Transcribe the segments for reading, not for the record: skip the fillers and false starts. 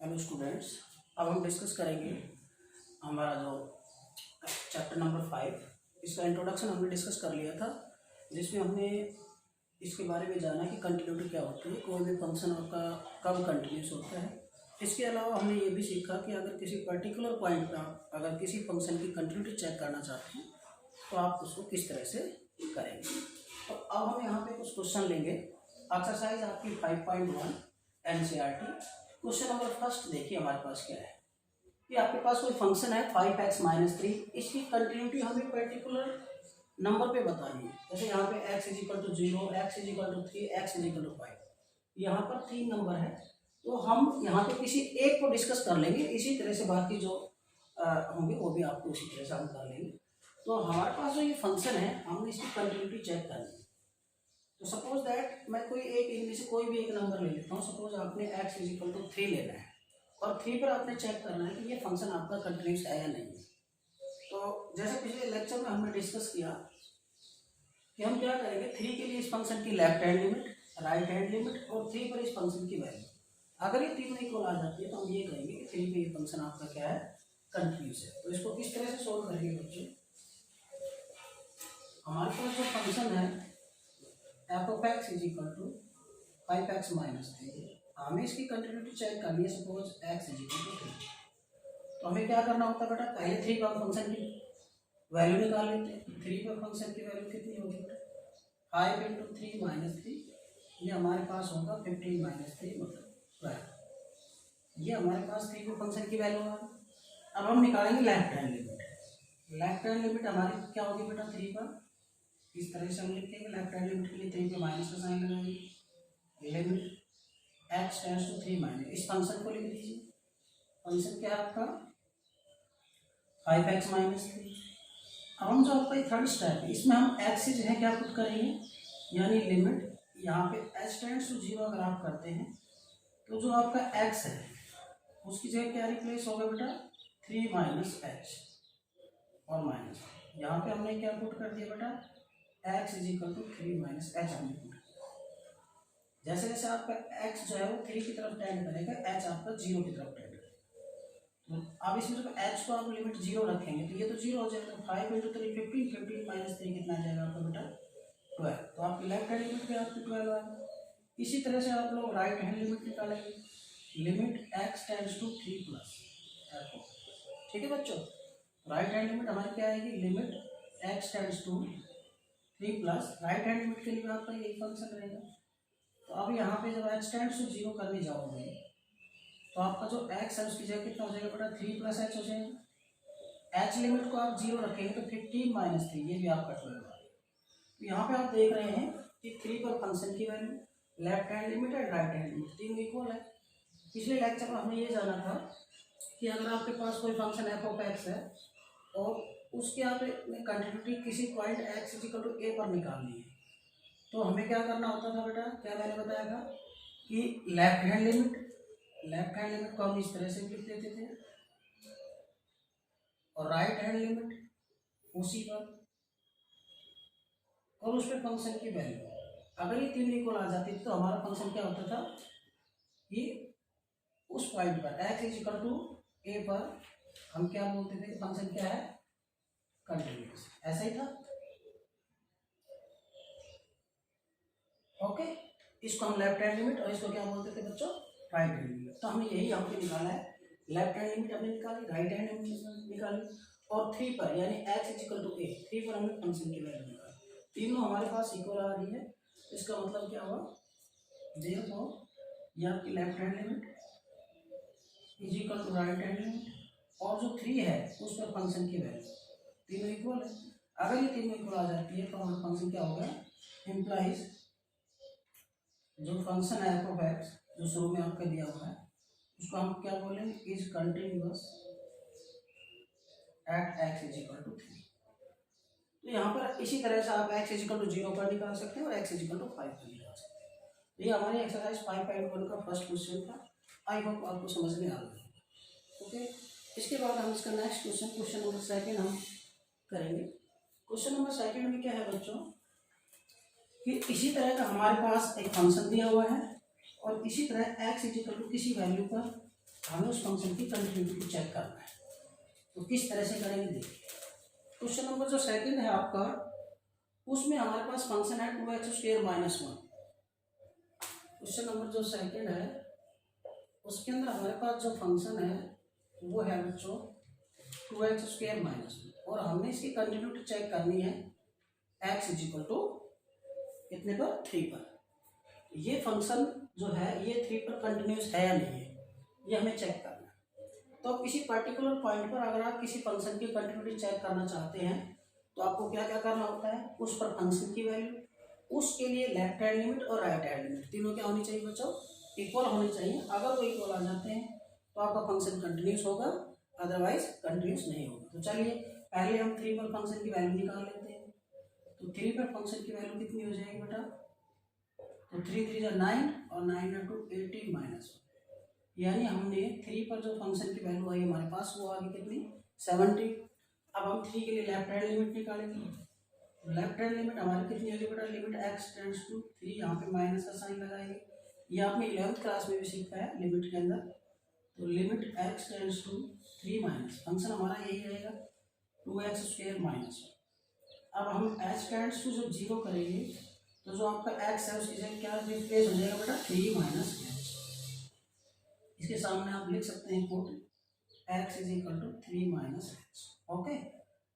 Hello students, अब हम discuss करेंगे हमारा जो चैप्टर नंबर 5। इसका इंट्रोडक्शन हमने डिस्कस कर लिया था, जिसमें हमने इसके बारे में जाना कि कंटिन्यूटी क्या होती है, कोई भी फंक्शन आपका कब कंटिन्यूस होता है। इसके अलावा हमने ये भी सीखा कि अगर किसी पर्टिकुलर पॉइंट पर आप अगर किसी फंक्शन की कंटिन्यूटी चेक करना चाहते हैं तो आप उसको किस तरह से करेंगे। तो अब हम यहाँ पे कुछ क्वेश्चन लेंगे। एक्सरसाइज आपकी 5.1 NCERT। क्वेश्चन नंबर फर्स्ट देखिए हमारे पास क्या है कि आपके पास कोई फंक्शन है 5x-3। इसकी कंटिन्यूटी हमें पर्टिकुलर नंबर पे बतानी है। जैसे यहाँ पे x = 0, x = 3, x = 5। यहाँ पर 3 नंबर है, तो हम यहाँ पे किसी एक को डिस्कस कर लेंगे। इसी तरह से बाकी जो होंगे वो भी आपको उसी तरह से हम कर लेंगे। तो हमारे पास जो ये फंक्शन है हमने इसकी कंटिन्यूटी चेक करनी है। तो सपोज दैट मैं कोई एक इनमें से कोई भी एक नंबर ले लेता हूँ। सपोज आपने x = 3 लेना है और 3 पर आपने चेक करना है कि ये फंक्शन आपका कंटिन्यूस है या नहीं है। तो जैसे पिछले लेक्चर में हमने डिस्कस किया कि हम क्या करेंगे, 3 के लिए इस फंक्शन की left hand limit, right hand limit और 3 पर इस फंक्शन की वैल्यू। अगर ये तीनों इक्वल आ जाती है तो हम ये कहेंगे कि 3 पे ये फंक्शन आपका क्या है, कंटिन्यूस है। तो इसको किस तरह से सोल्व करेंगे बच्चों, हमारे पास जो फंक्शन है f(x) = 5x-3, हमें इसकी कंटिन्यूटी चेक करनी है। सपोज x = 3, तो हमें क्या करना होता है बेटा, पहले 3 पर फंक्शन की वैल्यू निकाल लेते हैं। 3 पर फंक्शन की वैल्यू कितनी होगी बेटा, 5 × 3 - 3, ये हमारे पास होगा 15 - 3 मतलब 12। ये हमारे पास 3 पर फंक्शन की वैल्यू है। अब हम निकालेंगे left hand limit. Left hand limit हमारी क्या होगी बेटा, 3 पर इस तरह से हम लिखेंगे। लेफ्ट हैंड लिमिट के लिए 3 पे माइनस का साइन लगाएंगे। लिमिट x टेंड्स टू 3 - इस फंक्शन को लिख लीजिए। फंक्शन क्या है आपका 5x-3। अब हम जो आपका थर्ड स्टेप है इसमें हम x से जो है क्या पुट करेंगे, यानी लिमिट यहाँ पे h टेंड्स टू 0 अगर आप करते हैं तो जो आपका x है उसकी जगह क्या रिप्लेस होगा बेटा, 3 - h और माइनस। यहाँ पे हमने क्या पुट कर दिया बेटा, x = 3 - h हमने पुट किया। जैसे जैसे आपका x जो है वो 3 की तरफ टेंड करेगा, h आपका 0 की तरफ टेंड करेगा। तो अब इसमें जब h को आप लिमिट 0 रखेंगे तो ये तो 0 हो जाएगा। 5 × 3 15, 15 - 3 कितना आ जाएगा आपका बेटा 12। तो आपकी लेफ्ट हैंड लिमिट पे आपकी 12 आएगा। इसी तरह से आप लोग राइट हैंड लिमिट निकालेंगे। Limit x tends to 3 + f। ठीक है बच्चों, राइट हैंड लिमिट हमारी क्या आएगी, limit x tends to 3 + right hand limit के लिए आपका यही फंक्शन रहेगा। तो अब यहाँ पे जब h टेंड्स टू 0 करने जाओगे तो आपका जो x है उसकी जगह कितना हो जाएगा बेटा, 3 + h हो जाएगा। h लिमिट को आप 0 रखेंगे तो 15 - 3 ये भी आपका 12 आएगा। तो यहाँ पे आप देख रहे हैं कि 3 पर फंक्शन की वैल्यू, लेफ्ट हैंड लिमिट और राइट हैंड लिमिट तीनों इक्वल है। पिछले लेक्चर में हमने ये जाना था कि अगर आपके पास कोई फंक्शन f(x) है और उसके आप कंटिन्यूटी किसी पॉइंट x = a पर निकालनी है तो हमें क्या करना होता था बेटा, क्या मैंने बताया था कि लेफ्ट हैंड लिमिट को हम इस तरह से लिख देते थे और राइट हैंड लिमिट उसी पर और उस पर फंक्शन की वैल्यू। अगर ये तीनों इक्वल आ जाती तो हमारा फंक्शन क्या होता था कि उस पॉइंट पर x = a पर हम क्या बोलते थे, फंक्शन क्या है, कंटिन्यूस। ऐसा ही था। ओके, इसको हम लेफ्ट हैंड लिमिट और इसको क्या बोलते थे बच्चों, राइट हैंड लिमिट। तो हमने यही यहाँ पे निकाला है, लेफ्ट हैंड लिमिट हमने निकाली, राइट हैंड लिमिट निकाली और 3 पर यानी x = a, 3 पर हमने फंक्शन की वैल्यू निकाली। तीनों हमारे पास इक्वल आ रही है। इसका मतलब क्या हुआ, देयरफॉर ये आपकी left hand limit = right hand limit और जो 3 है उस पर फंक्शन की वैल्यू तीनों इक्वल है। अगर ये तीनों इक्वल आ जाती है तो हमारा फंक्शन क्या होगा, इम्प्लाइज जो फंक्शन है f(x) जो शुरू में आपका दिया हुआ है उसको हम क्या बोलेंगे, इज कंटिन्यूअस एट x = 3। तो यहाँ पर इसी तरह से आप x = 0 पर निकाल सकते हैं और x = 5 पर निकाल सकते हैं। ये हमारी एक्सरसाइज 5.1 का फर्स्ट क्वेश्चन था। आई होप आपको समझ में आ गया। ओके, इसके बाद हम इसका नेक्स्ट क्वेश्चन नंबर 2 हम करेंगे। क्वेश्चन नंबर 2 में क्या है बच्चों कि इसी तरह का हमारे पास एक फंक्शन दिया हुआ है और इसी तरह x = किसी वैल्यू पर हमें उस फंक्शन की कंटिन्यूटी को चेक करना है। तो किस तरह से करेंगे देखिए। क्वेश्चन नंबर जो सेकंड है आपका, उसमें हमारे पास फंक्शन है 2x² - 1। क्वेश्चन नंबर जो सेकंड है उसके अंदर हमारे पास जो फंक्शन है वो है बच्चों 2x² - 1, और हमने इसकी कंटिन्यूटी चेक करनी है x = कितने पर, 3 पर। ये फंक्शन जो है ये 3 पर कंटिन्यूस है या नहीं है, ये हमें चेक करना है। तो किसी पर्टिकुलर पॉइंट पर अगर आप किसी फंक्शन की कंटिन्यूटी चेक करना चाहते हैं तो आपको क्या क्या करना होता है, उस पर फंक्शन की वैल्यू, उसके लिए लेफ्ट हैंड लिमिट और राइट हैंड लिमिट तीनों क्या होनी चाहिए बच्चों, इक्वल होनी चाहिए। अगर वो इक्वल आ जाते हैं तो आपका फंक्शन कंटिन्यूस होगा, अदरवाइज कंटिन्यूस नहीं होगा। तो चलिए पहले हम 3 पर फंक्शन की वैल्यू निकाल लेते हैं। तो 3 पर फंक्शन की वैल्यू कितनी हो जाएगी बेटा, तो 3 3 = 9 और 9 × 18 - 1, यानी हमने 3 पर जो फंक्शन की वैल्यू आई हमारे पास वो आ गई कितनी, 70। अब हम 3 के लिए लेफ्ट हैंड लिमिट निकालेंगे। लेफ्ट हैंड लिमिट हमारी कितनी होगी बेटा, लिमिट x टेंड्स टू 3, यहाँ पे माइनस का साइन लगाएंगे। ये आपने 11th क्लास में भी सीखा है लिमिट के अंदर। तो limit x tends to 3 minus, function हमारा यही रहेगा 2x² - 1। अब हम h टेंड्स टू जब 0 करेंगे तो जो आपका x है उसकी जगह क्या रिप्लेस हो जाएगा बेटा, 3 - h। इसके सामने आप लिख सकते हैं कोट x = 3 - h। ओके,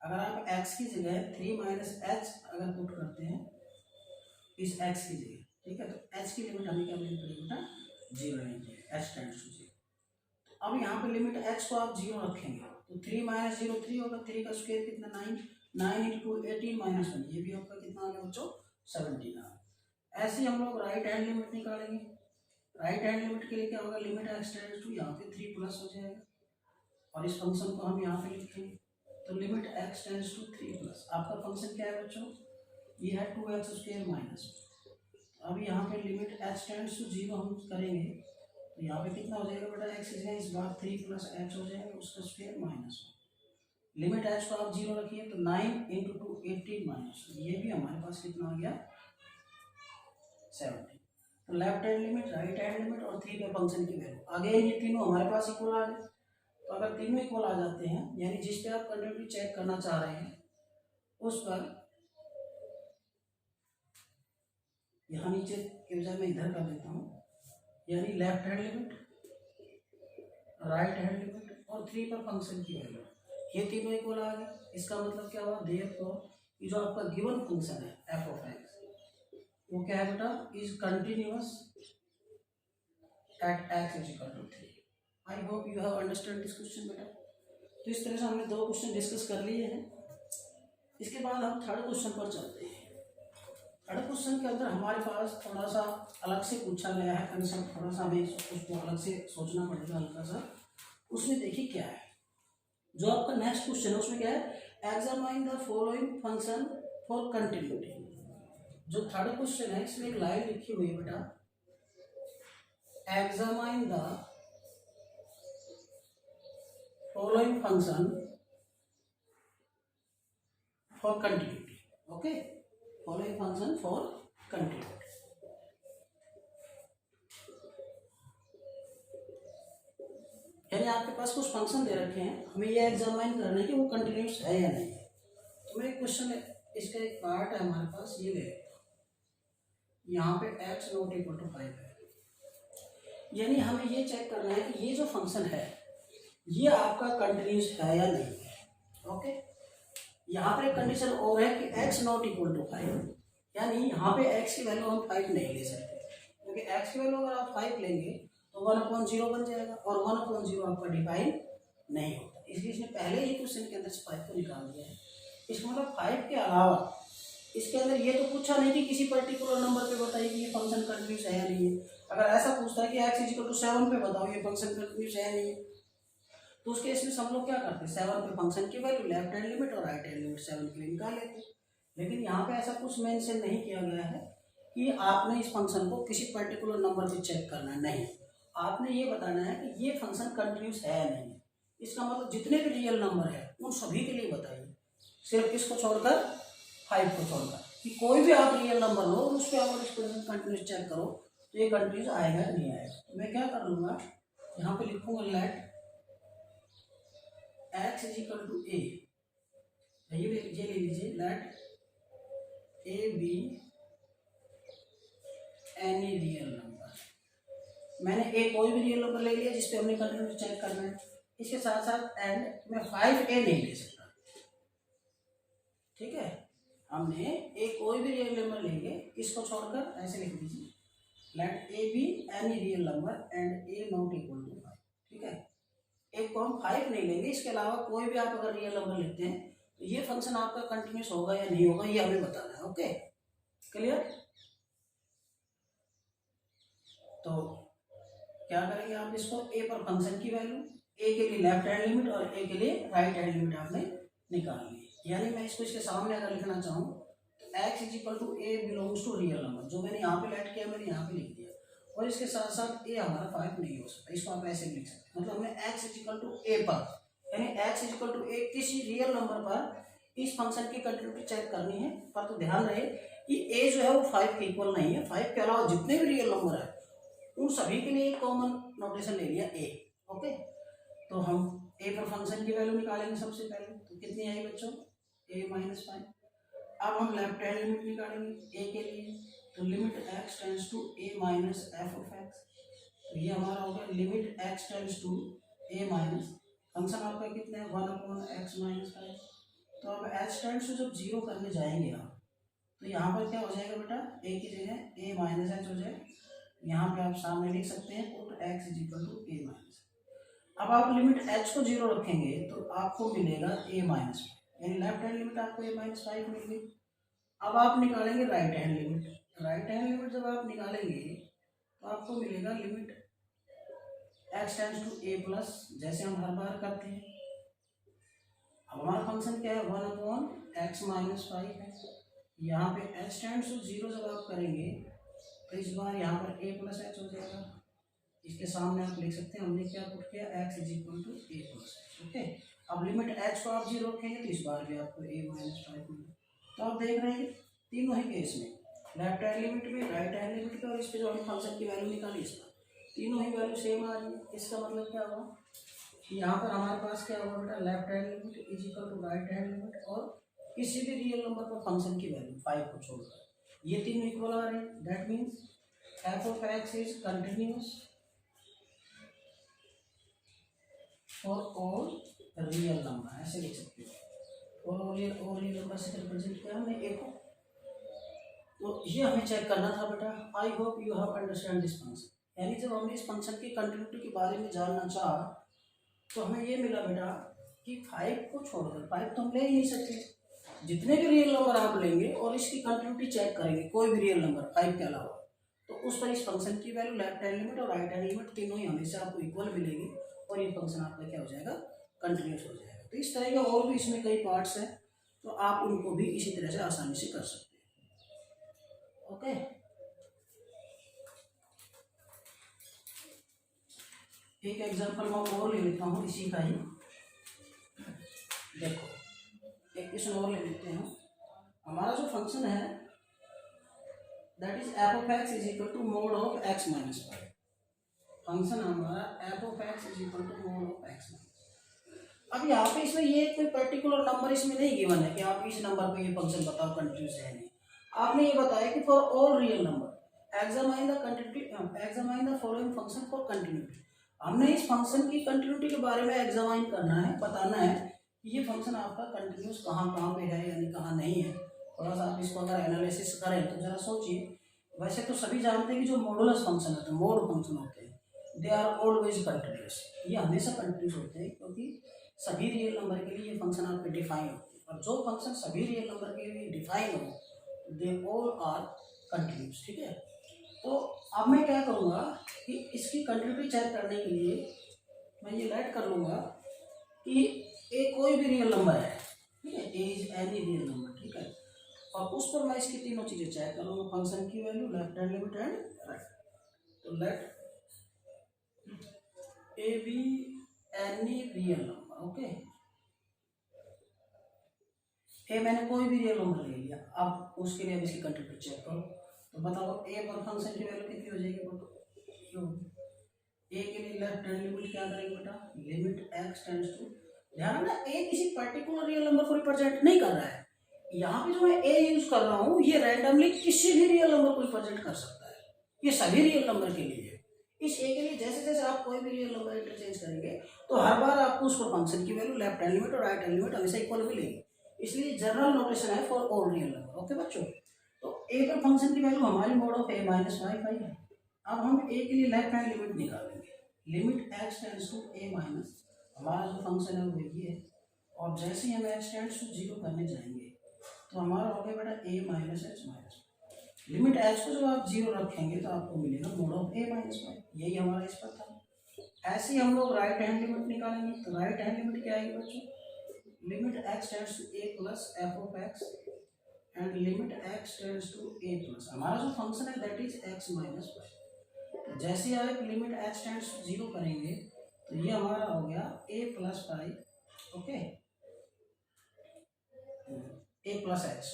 अगर आप x की जगह 3 - h अगर पुट करते हैं इस x की जगह, ठीक है, तो h की लिमिट हमें क्या लेनी पड़ेगी बेटा, 0 लेनी पड़ेगी, h टेंड्स टू 0। तो अब यहाँ पे लिमिट h को आप 0 रखेंगे तो 3 - 0 3 होगा, 3 का स्क्वायर कितना 9, 9 × 18 - 1, ये भी आपका कितना आ गया बच्चों, 17 आ गया। ऐसे ही हम लोग राइट हैंड लिमिट निकालेंगे। राइट हैंड लिमिट के लिए क्या होगा, लिमिट x टेंड्स टू यहाँ पे 3 प्लस हो जाएगा, और इस फंक्शन को हम यहाँ पे लिखेंगे। तो limit x tends to 3 plus, आपका फंक्शन क्या है बच्चों, ये है 2x² - 1। अब यहाँ पे लिमिट h टेंड्स टू 0 हम करेंगे तो यहाँ पे कितना हो जाएगा बेटा, x इस बार 3 + h हो जाएगा, उसका स्क्वायर माइनस। लिमिट h को आप 0 रखिए तो 9 × 2 18 - ये भी हमारे पास कितना आ गया, 70। तो left hand limit, right hand limit और 3 पे फंक्शन की वैल्यू, अगेन ये तीनों हमारे पास इक्वल आ गए। तो अगर तीनों इक्वल आ जाते हैं, यानी जिस पे आप कंटिन्यूटी चेक करना चाह रहे हैं उस पर, यहाँ नीचे के बजाय मैं इधर कर देता हूँ, यानी left hand limit, right hand limit और 3 पर फंक्शन की वैल्यू, ये तीनों इक्वल आ गए। इसका मतलब क्या हुआ, देयरफॉर ये जो आपका गिवन फंक्शन है f(x) वो क्या है बेटा, is continuous eight x = 3। I hope you have understand this question बेटा। तो इस तरह से हमने 2 क्वेश्चन डिस्कस कर लिए हैं। इसके बाद हम थर्ड क्वेश्चन पर चलते हैं। थर्ड क्वेश्चन के अंदर हमारे पास थोड़ा सा अलग से पूछा गया है कंसेप्ट, थोड़ा सा हमें उसको अलग से सोचना पड़ेगा हल्का सा। उसमें देखिए क्या है, जो आपका नेक्स्ट क्वेश्चन है उसमें क्या है, examine the following function for continuity. जो थर्ड क्वेश्चन है इसमें एक लाइन लिखी हुई है बेटा, examine the following function for continuity. Okay, following function for continuity. यानी आपके पास कुछ फंक्शन दे रखे हैं, हमें ये एग्जामाइन करना है कि वो कंटिन्यूस है या नहीं है। तो मैं क्वेश्चन, इसका एक पार्ट है हमारे पास, ये ले लेता हूँ। यहाँ पे x ≠ 5 है, यानी हमें ये चेक करना है कि ये जो फंक्शन है ये आपका कंटिन्यूस है या नहीं है। ओके, यहाँ पर एक कंडीशन और है कि x ≠ 5, यानी यहाँ पे x की वैल्यू हम 5 नहीं ले सकते, क्योंकि x की वैल्यू अगर आप 5 लेंगे तो 1/0 बन जाएगा, और 1/0 आपका डिफाइन नहीं होता, इसलिए इसने पहले ही क्वेश्चन के अंदर से 5 को निकाल दिया है। इसका मतलब 5 के अलावा इसके अंदर ये तो पूछा नहीं कि किसी पर्टिकुलर नंबर पे बताइए कि ये फंक्शन कंटिन्यूस है या नहीं है। अगर ऐसा पूछता है कि x = 7 पे बताओ ये फंक्शन कंटिन्यूस है या नहीं है, तो उसके इसमें सब लोग क्या करते हैं, 7 पे फंक्शन की वैल्यू, लेफ्ट हैंड लिमिट और राइट हैंड लिमिट 7 के लिए निकाल लेते हैं। लेकिन यहाँ पे ऐसा कुछ मेंशन नहीं किया गया है कि आपने इस फंक्शन को किसी पर्टिकुलर नंबर पे चेक करना है, नहीं, आपने ये बताना है कि ये फंक्शन कंटिन्यूस है या नहीं है। इसका मतलब जितने भी रियल नंबर है उन सभी के लिए बताइए, सिर्फ किसको छोड़कर, 5 को छोड़कर, कि कोई भी आप रियल नंबर लो उस पर आप इस फंक्शन कंटिन्यूस चेक करो तो ये कंटिन्यूस आएगा नहीं आएगा। तो मैं क्या कर लूँगा, यहाँ पे लिखूंगा let x is equal to a, ये ले लीजिए, let a B any real number. मैंने ए कोई भी रियल नंबर ले लिया जिसपे हमने कंटिन्यूटी चेक करना है। इसके साथ साथ एंड मैं 5a नहीं ले सकता, ठीक है। हमने ए कोई भी रियल नंबर लेंगे, इसको छोड़कर ऐसे लिख दीजिए, let a B any real number and a not equal to 5, ठीक है। एक को हम 5 नहीं लेंगे, इसके अलावा कोई भी आप अगर रियल नंबर लिखते हैं तो ये फंक्शन आपका कंटिन्यूस होगा या नहीं होगा, ये हमें बताना है। Okay, clear. तो क्या करेंगे आप, इसको ए पर फंक्शन की वैल्यू, ए के लिए लेफ्ट हैंड लिमिट और ए के लिए राइट हैंड लिमिट आपने निकालनी है। यानी मैं इसको इसके सामने अगर लिखना चाहूँ तो x is equal to a belongs to real number, जो मैंने यहाँ पे लेट किया मैंने यहाँ पे लिख दिया, और इसके साथ साथ ए हमारा 5 नहीं हो सकता, इसको आप ऐसे लिख सकते हैं। मतलब हमने एक्स इज इक्वल टू ए पर, यानी एक्स इज इक्वल टू ए किसी रियल नंबर पर इस फंक्शन की कंटिन्यूटी चेक करनी है। पर तो ध्यान रहे कि ए जो है वो 5 के इक्वल नहीं है, 5 के अलावा जितने भी रियल नंबर है उन सभी के लिए एक कॉमन नोटेशन ले लिया ए। ओके, तो हम ए पर फंक्शन की वैल्यू निकालेंगे सबसे पहले, तो कितनी आई बच्चों, ए माइनस 5। अब हम लेफ्ट हैंड लिमिट निकालेंगे ए के लिए, तो limit x tends to a minus f of x, तो ये हमारा होगा limit x tends to a minus, function आपका कितना है 1/x माइनस 5। तो अब एक्स टेंड्स टू जब 0 करने जाएंगे आप, तो यहाँ पर क्या हो जाएगा बेटा, ए की जगह ए माइनस एच हो जाए, यहाँ पे आप सामने लिख सकते हैं put x is equal to a minus. अब आप लिमिट एच को 0 रखेंगे तो आपको मिलेगा ए माइनस 5, यानी लेफ्ट हैंड लिमिट आपको ए माइनस 5 मिल गई। अब आप निकालेंगे right hand limit, right hand limit जब आप निकालेंगे तो आपको मिलेगा limit x tends to a plus, जैसे हम हर बार करते हैं। अब हमारा फंक्शन क्या है 1/x माइनस 5 है, यहाँ पे एक्स टेंड्स टू 0 जब आप करेंगे तो इस बार यहाँ पर ए प्लस एच हो जाएगा, इसके सामने आप लिख सकते हैं हमने क्या पुट किया x is equal to a plus h. Okay, अब लिमिट एच को आप 0 रखेंगे तो इस बार भी आपको ए माइनस 5 मिलेगा। तो आप देख रहे हैं तीनों ही केस में, लेफ्ट हैंड लिमिट में, राइट हैंड लिमिट में, और इस पर जो हम फंक्शन की वैल्यू निकाली इस पर, तीनों ही वैल्यू सेम आ रही है। इसका मतलब क्या हुआ कि यहाँ पर हमारे पास क्या हुआ बेटा, left hand limit is equal to right hand limit और किसी भी रियल नंबर पर फंक्शन की वैल्यू 5 को छोड़कर, ये तीनों इक्वल आ रहे हैं। That means f of x is continuous for all real number, ऐसे लिख सकते हो। और ऑल रियल नंबर से रिप्रेजेंट किया हमने ए को, तो ये हमें चेक करना था बेटा। I hope you have understand this function. यानी जब हमने इस फंक्शन की कंटिन्यूटी के बारे में जानना चाहा तो हमें ये मिला बेटा कि 5 को छोड़कर, 5 तो हम ले ही नहीं सकते, जितने भी रियल नंबर आप लेंगे और इसकी कंटिन्यूटी चेक करेंगे कोई भी रियल नंबर 5 के अलावा, तो उस पर इस फंक्शन की वैल्यू लेफ्ट हैंड लिमिट और राइट हैंड लिमिट तीनों ही हमेशा आपको इक्वल मिलेगी और ये फंक्शन आपका क्या हो जाएगा, कंटिन्यूस हो जाएगा। तो इस तरह के और भी इसमें कई पार्ट्स हैं, तो आप उनको भी इसी तरह से आसानी से कर सकते हैं। ओके, एक एग्जांपल मैं और ले लेता हूँ इसी का ही, देखो एक क्वेश्चन और ले लेते हैं। हमारा जो फंक्शन है that is f of x is equal to mod of x minus 5। Function हमारा f of x is equal to mod of x minus. अब यहाँ पे इसमें ये कोई पर्टिकुलर नंबर इसमें नहीं गिवन है कि आप इस नंबर पे ये फंक्शन बताओ कंटिन्यूस है नहीं। आपने ये बताया कि for all real number examine the continuity, examine the following function for continuity. हमने इस फंक्शन की कंटिन्यूटी के बारे में एग्जामाइन करना है, बताना है कि ये फंक्शन आपका कंटिन्यूस कहाँ कहाँ पे है यानी कहाँ नहीं है। थोड़ा सा आप इसको अगर एनालिसिस करें तो जरा सोचिए। वैसे तो सभी जानते हैं कि जो मॉडुलस फंक्शन होते हैं, मोड फंक्शन होते हैं, दे आर ऑलवेज कंटिन्यूस, ये हमेशा कंटिन्यूस होते हैं क्योंकि सभी रियल नंबर के लिए ये फंक्शन आपके डिफाइन होते हैं। और जो फंक्शन सभी रियल नंबर के लिए डिफाइन हो दे ऑल आर कंटिन्यूस, ठीक है। तो अब मैं क्या करूँगा कि इसकी कंटिन्यूटी चेक करने के लिए मैं ये लेट कर लूँगा कि ए कोई भी रियल नंबर है, ठीक है, ए इज एनी रियल नंबर, ठीक है, और उस पर मैं इसकी तीनों चीज़ें चेक करूँगा, फंक्शन की value, left hand limit and right. तो let a B any real number, okay. A मैंने कोई भी रियल नंबर ले लिया, अब उसके लिए अब इसकी कंटिन्यूटी चेक करो। तो बताओ ए पर फंक्शन की वैल्यू कितनी हो जाएगी, ए के लिए लेफ्ट हैंड लिमिट क्या करेंगे बेटा, लिमिट एक्स टेंड्स टू, ध्यान ना ए किसी पर्टिकुलर रियल नंबर को रिप्रेजेंट नहीं कर रहा है, यहाँ पे जो मैं ए यूज कर रहा हूँ ये रैंडमली किसी भी रियल नंबर को रिप्रेजेंट कर सकता है, ये सभी रियल नंबर के लिए है। इस ए के लिए जैसे जैसे आप कोई भी रियल नंबर इंटरचेंज करेंगे तो हर बार आपको उस पर फंक्शन की वैल्यू लेफ्ट हैंड लिमिट और राइट हैंड लिमिट हमेशा इक्वल मिलेगी, इसलिए जनरल नोटेशन है for all real number. Okay बच्चों, तो ए पर फंक्शन की वैल्यू हमारी mod of a minus y phi है। अब हम ए के लिए लेफ्ट हैंड लिमिट निकालेंगे, limit x tends to a minus, हमारा जो फंक्शन है वो ये है, और जैसे ही हम एक्स टेंड्स टू जीरो करने जाएंगे तो हमारा हो गया बेटा a minus x minus, limit h को जब आप जीरो रखेंगे तो आपको मिलेगा mod of a minus y, यही हमारा इस पर था। ऐसे ही हम लोग राइट हैंड लिमिट निकालेंगे, तो राइट हैंड लिमिट क्या आएगी बच्चों, limit x tends to a plus f of x and limit x tends to a plus, हमारा जो फंक्शन है that is x minus y. जैसे आप limit x tends to zero करेंगे तो ये हमारा हो गया a plus y, okay, a plus x,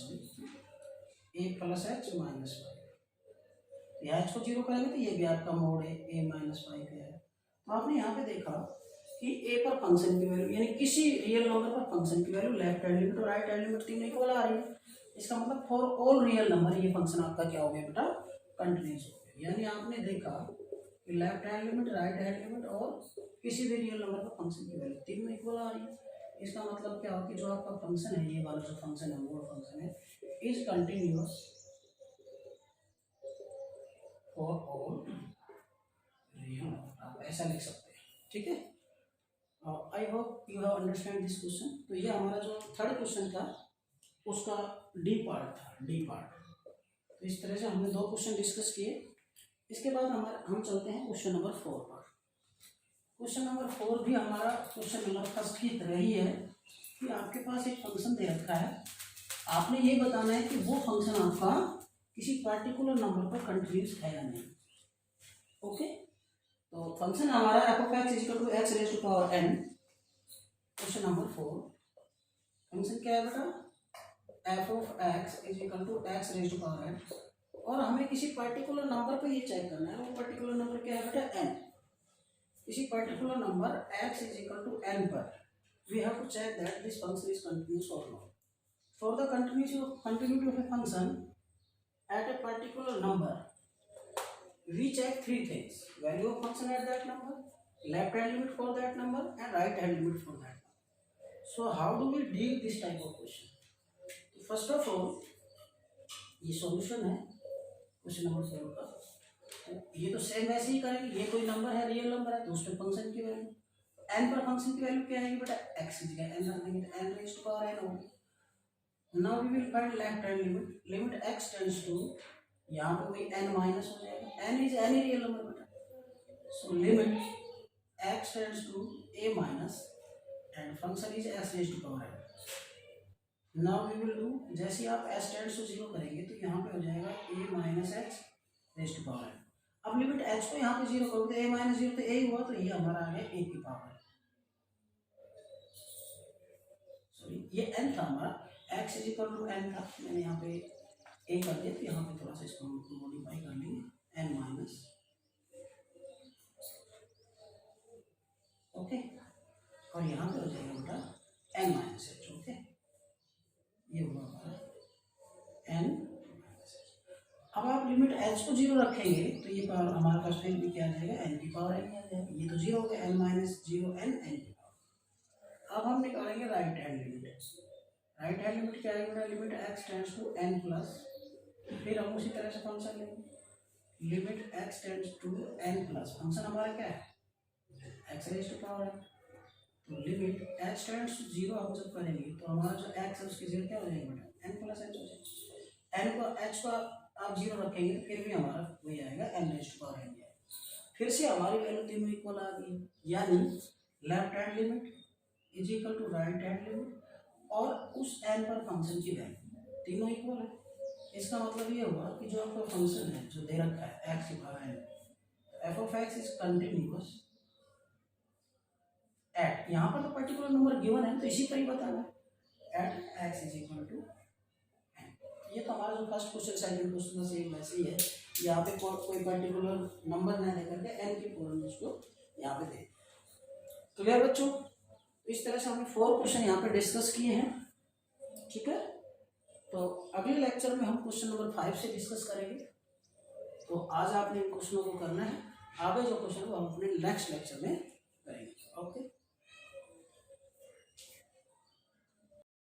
a plus x minus y, h को जीरो करेंगे तो ये भी आपका मोड है ए माइनस वाई का है। तो आपने यहाँ पे देखा कि ए पर फंक्शन की वैल्यू यानी किसी रियल नंबर पर फंक्शन की वैल्यू लेफ्ट हैंड लिमिट और राइट हैंड लिमिट तीनों इक्वल आ रही है, इसका मतलब फॉर ऑल रियल नंबर ये फंक्शन आपका क्या हो गया बेटा, कंटिन्यूस हो गया। यानी आपने देखा कि left hand limit, right hand limit और किसी भी रियल नंबर पर फंक्शन की वैल्यू तीनों इक्वल आ रही है, इसका मतलब क्या हो कि जो आपका फंक्शन है, ये वाला जो फंक्शन है मोड फंक्शन है, is continuous for all real number, आप ऐसा लिख सकते हैं, ठीक है। I hope you have understand this question. तो ये हमारा जो थर्ड क्वेश्चन था उसका डी पार्ट था, डी पार्ट। तो इस तरह से हमने दो क्वेश्चन डिस्कस किए। इसके बाद हम चलते हैं क्वेश्चन नंबर 4 पर। क्वेश्चन नंबर 4 भी हमारा क्वेश्चन नंबर फर्स्ट की तरह ही है कि आपके पास एक फंक्शन दे रखा है, आपने ये बताना है कि वो फंक्शन आपका किसी पार्टिकुलर नंबर पर कंटिन्यूस है या नहीं। ओके, तो फंक्शन हमारा f of x is equal to x raise to power n. Question number 4, function क्या है बेटा, f of x is equal to x raise to power n, और हमें किसी पर्टिकुलर नंबर पर ये चेक करना है, वो पर्टिकुलर नंबर क्या है बेटा, एन। किसी particular number x is equal to n पर we have to check that this function is continuous और not. For the continuity of a function at a particular number we check three things: value of function at that number, left hand limit for that number, and right hand limit for that number. So how do we deal this type of question? First of all, ये solution है question number 4 का। तो ये तो same वैसे ही करेंगे, ये कोई नंबर है, रियल नंबर है, तो उस पर फंक्शन की वैल्यू एन पर फंक्शन की वैल्यू क्या आएगी बेटा, एक्स की जगह एन रख देंगे तो n raise to power n होगी। Now we will find left hand limit, limit x tends to, यहाँ पे वही एन माइनस हो जाएगा, n is any real number बेटा, so limit x tends to a minus and function is x raise to power n. Now we will do, जैसे आप S tends to zero करेंगे तो यहाँ पे हो जाएगा a minus x raise to power n. अब लिमिट एच को यहाँ पे जीरो करोगे तो ए माइनस जीरो तो ए ही हुआ, तो ये हमारा आ गया ए की पावर, सॉरी ये एन था हमारा, x is equal to n था, मैंने यहाँ पे ए कर दिया, तो यहाँ पे थोड़ा सा इसको मॉडिफाई कर लेंगे एन माइनस, ओके, और यहाँ पे हो जाएगा बेटा एन माइनस एच, ओके, ये हुआ हमारा एन। अब आप लिमिट एच को जीरो रखेंगे तो ये पावर हमारे पास फिर भी क्या आ जाएगा, एन की पावर एन आ जाएगा, ये तो जीरो हो गया, n minus zero n n की पावर। अब हम निकालेंगे right hand limit. Right hand limit क्या आएगा, limit x tends to n plus, फिर हम उसी तरह से फंक्शन लेंगे, limit x tends to n plus, function हमारा क्या है, x raise to power n, तो limit x tends to zero हम जब करेंगे तो हमारा जो एक्स है उसकी जगह क्या हो जाएगा बेटा, एन प्लस एच हो जाएगा। एन को एच को आप जीरो रखेंगे तो फिर भी हमारा वही आएगा n raise to power n. फिर से हमारी वैल्यू तीनों इक्वल आ गई, यानी left hand limit is equal to right hand limit और उस एन पर फंक्शन की वैल्यू तीनों इक्वल है। इसका मतलब ये हुआ कि जो आपका फंक्शन है जो दे रखा है एक्स की power n, f of x is continuous at, यहाँ पर तो पर्टिकुलर नंबर गिवन है तो इसी पर ही बताना है, at x is equal to n. ये तो हमारा जो फर्स्ट क्वेश्चन सेकंड क्वेश्चन था सेम वैसे ही है। यहाँ पे कोई पर्टिकुलर नंबर ना दे करके n की फॉर्म में उसको यहाँ पे दे। क्लियर बच्चों? इस तरह से हमने 4 क्वेश्चन यहाँ पे डिस्कस किए हैं, ठीक है। तो अगले लेक्चर में हम क्वेश्चन नंबर 5 से डिस्कस करेंगे। तो आज आपने इन क्वेश्चनों को करना है, आगे जो क्वेश्चन वो हम अपने नेक्स्ट लेक्चर में करेंगे। ओके।